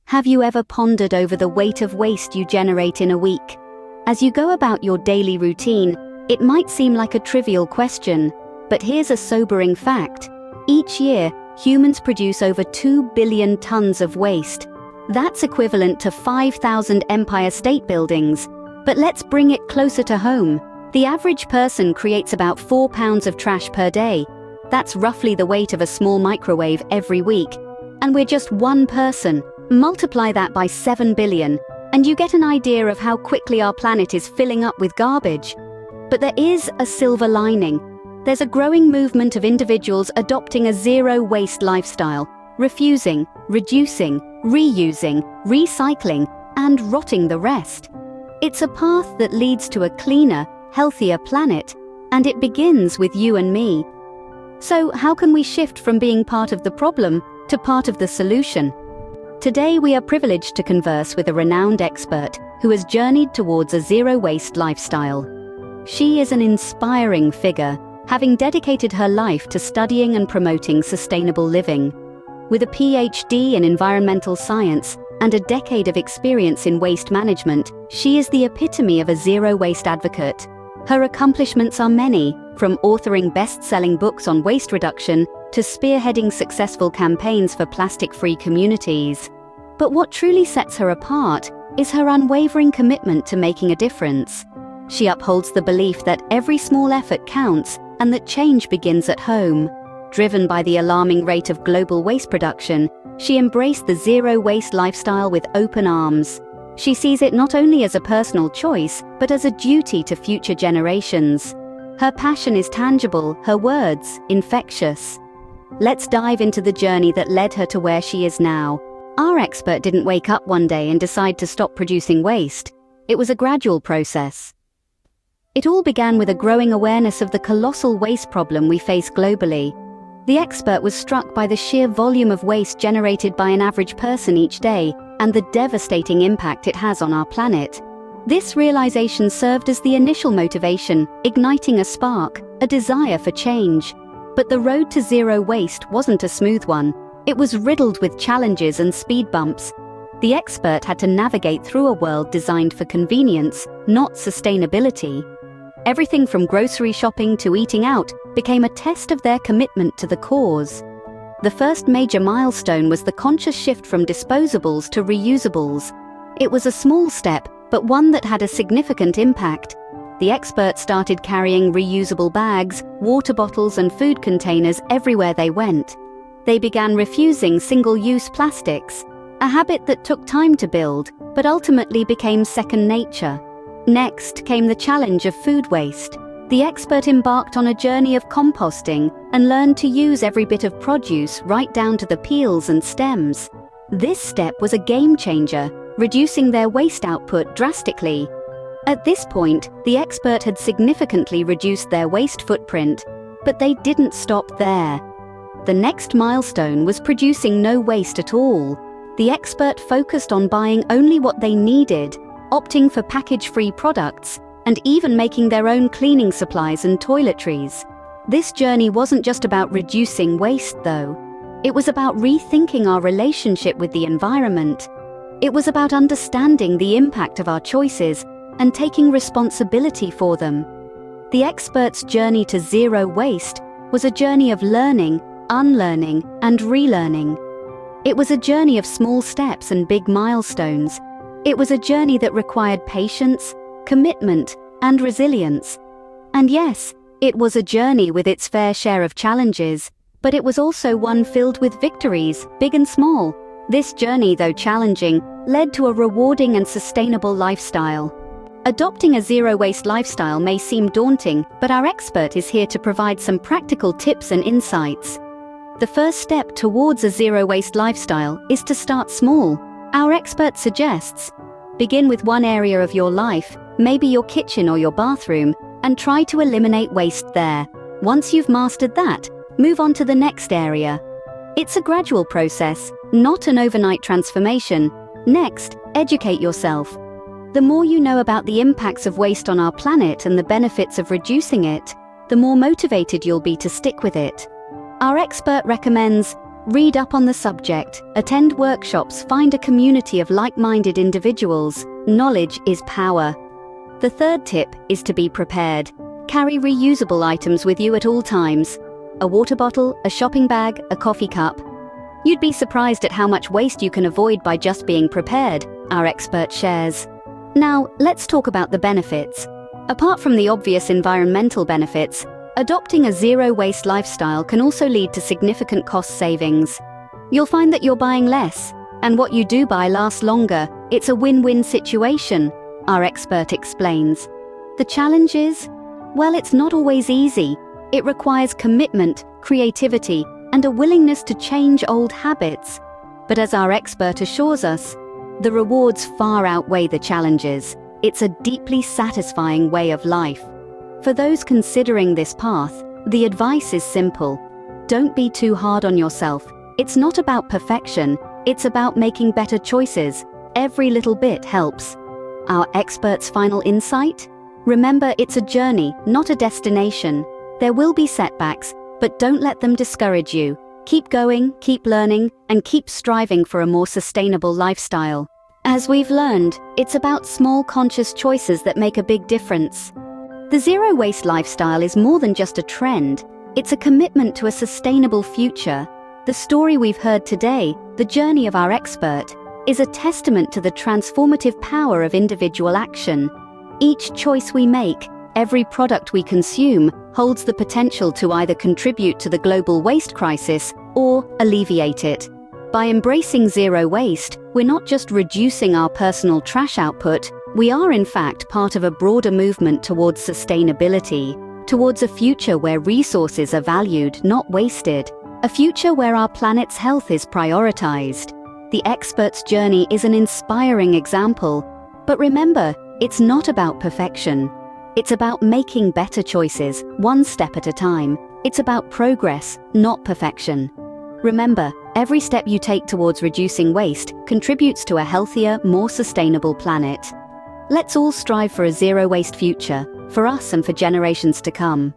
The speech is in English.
Have you ever pondered over the weight of waste you generate in a week? As you go about your daily routine, it might seem like a trivial question, but here's a sobering fact. Each year, humans produce over 2 billion tons of waste. That's equivalent to 5,000 Empire State Buildings. But let's bring it closer to home. The average person creates about 4 pounds of trash per day. That's roughly the weight of a small microwave every week. And we're just one person. Multiply that by 7 billion, and you get an idea of how quickly our planet is filling up with garbage. But there is a silver lining. There's a growing movement of individuals adopting a zero-waste lifestyle, refusing, reducing, reusing, recycling, and rotting the rest. It's a path that leads to a cleaner, healthier planet, and it begins with you and me. So how can we shift from being part of the problem to part of the solution? Today we are privileged to converse with a renowned expert who has journeyed towards a zero-waste lifestyle. She is an inspiring figure, having dedicated her life to studying and promoting sustainable living. With a PhD in environmental science and a decade of experience in waste management, she is the epitome of a zero-waste advocate. Her accomplishments are many, from authoring best-selling books on waste reduction to spearheading successful campaigns for plastic-free communities. But what truly sets her apart is her unwavering commitment to making a difference. She upholds the belief that every small effort counts and that change begins at home. Driven by the alarming rate of global waste production, she embraced the zero-waste lifestyle with open arms. She sees it not only as a personal choice, but as a duty to future generations. Her passion is tangible, her words infectious. Let's dive into the journey that led her to where she is now. Our expert didn't wake up one day and decide to stop producing waste. It was a gradual process. It all began with a growing awareness of the colossal waste problem we face globally. The expert was struck by the sheer volume of waste generated by an average person each day and the devastating impact it has on our planet. This realization served as the initial motivation, igniting a spark, a desire for change. But the road to zero waste wasn't a smooth one. It was riddled with challenges and speed bumps. The expert had to navigate through a world designed for convenience, not sustainability. Everything from grocery shopping to eating out became a test of their commitment to the cause. The first major milestone was the conscious shift from disposables to reusables. It was a small step, but one that had a significant impact. The expert started carrying reusable bags, water bottles, and food containers everywhere they went. They began refusing single-use plastics, a habit that took time to build, but ultimately became second nature. Next came the challenge of food waste. The expert embarked on a journey of composting and learned to use every bit of produce right down to the peels and stems. This step was a game changer, reducing their waste output drastically. At this point, the expert had significantly reduced their waste footprint, but they didn't stop there. The next milestone was producing no waste at all. The expert focused on buying only what they needed, opting for package-free products, and even making their own cleaning supplies and toiletries. This journey wasn't just about reducing waste, though. It was about rethinking our relationship with the environment. It was about understanding the impact of our choices and taking responsibility for them. The expert's journey to zero waste was a journey of learning, unlearning, and relearning. It was a journey of small steps and big milestones. It was a journey that required patience, commitment, and resilience. And yes, it was a journey with its fair share of challenges, but it was also one filled with victories, big and small. This journey, though challenging, led to a rewarding and sustainable lifestyle. Adopting a zero-waste lifestyle may seem daunting, but our expert is here to provide some practical tips and insights. The first step towards a zero-waste lifestyle is to start small. Our expert suggests, begin with one area of your life, maybe your kitchen or your bathroom, and try to eliminate waste there. Once you've mastered that, move on to the next area. It's a gradual process, not an overnight transformation. Next, educate yourself. The more you know about the impacts of waste on our planet and the benefits of reducing it, the more motivated you'll be to stick with it. Our expert recommends Read up on the subject, attend workshops, find a community of like-minded individuals. Knowledge is power. The third tip is to be prepared. Carry reusable items with you at all times. A water bottle, a shopping bag, a coffee cup. You'd be surprised at how much waste you can avoid by just being prepared, our expert shares. Now, let's talk about the benefits. Apart from the obvious environmental benefits, adopting a zero-waste lifestyle can also lead to significant cost savings. You'll find that you're buying less, and what you do buy lasts longer. It's a win-win situation, our expert explains. The challenge is, well, it's not always easy. It requires commitment, creativity, and a willingness to change old habits. But as our expert assures us, the rewards far outweigh the challenges. It's a deeply satisfying way of life. For those considering this path, the advice is simple. Don't be too hard on yourself. It's not about perfection, it's about making better choices. Every little bit helps. Our expert's final insight? Remember, it's a journey, not a destination. There will be setbacks, but don't let them discourage you. Keep going, keep learning, and keep striving for a more sustainable lifestyle. As we've learned, it's about small conscious choices that make a big difference. The zero-waste lifestyle is more than just a trend. It's a commitment to a sustainable future. The story we've heard today, the journey of our expert, is a testament to the transformative power of individual action. Each choice we make, every product we consume, holds the potential to either contribute to the global waste crisis or alleviate it. By embracing zero waste, we're not just reducing our personal trash output, we are in fact part of a broader movement towards sustainability, towards a future where resources are valued, not wasted, a future where our planet's health is prioritized. The expert's journey is an inspiring example, but remember, it's not about perfection. It's about making better choices, one step at a time. It's about progress, not perfection. Remember, every step you take towards reducing waste contributes to a healthier, more sustainable planet. Let's all strive for a zero-waste future, for us and for generations to come.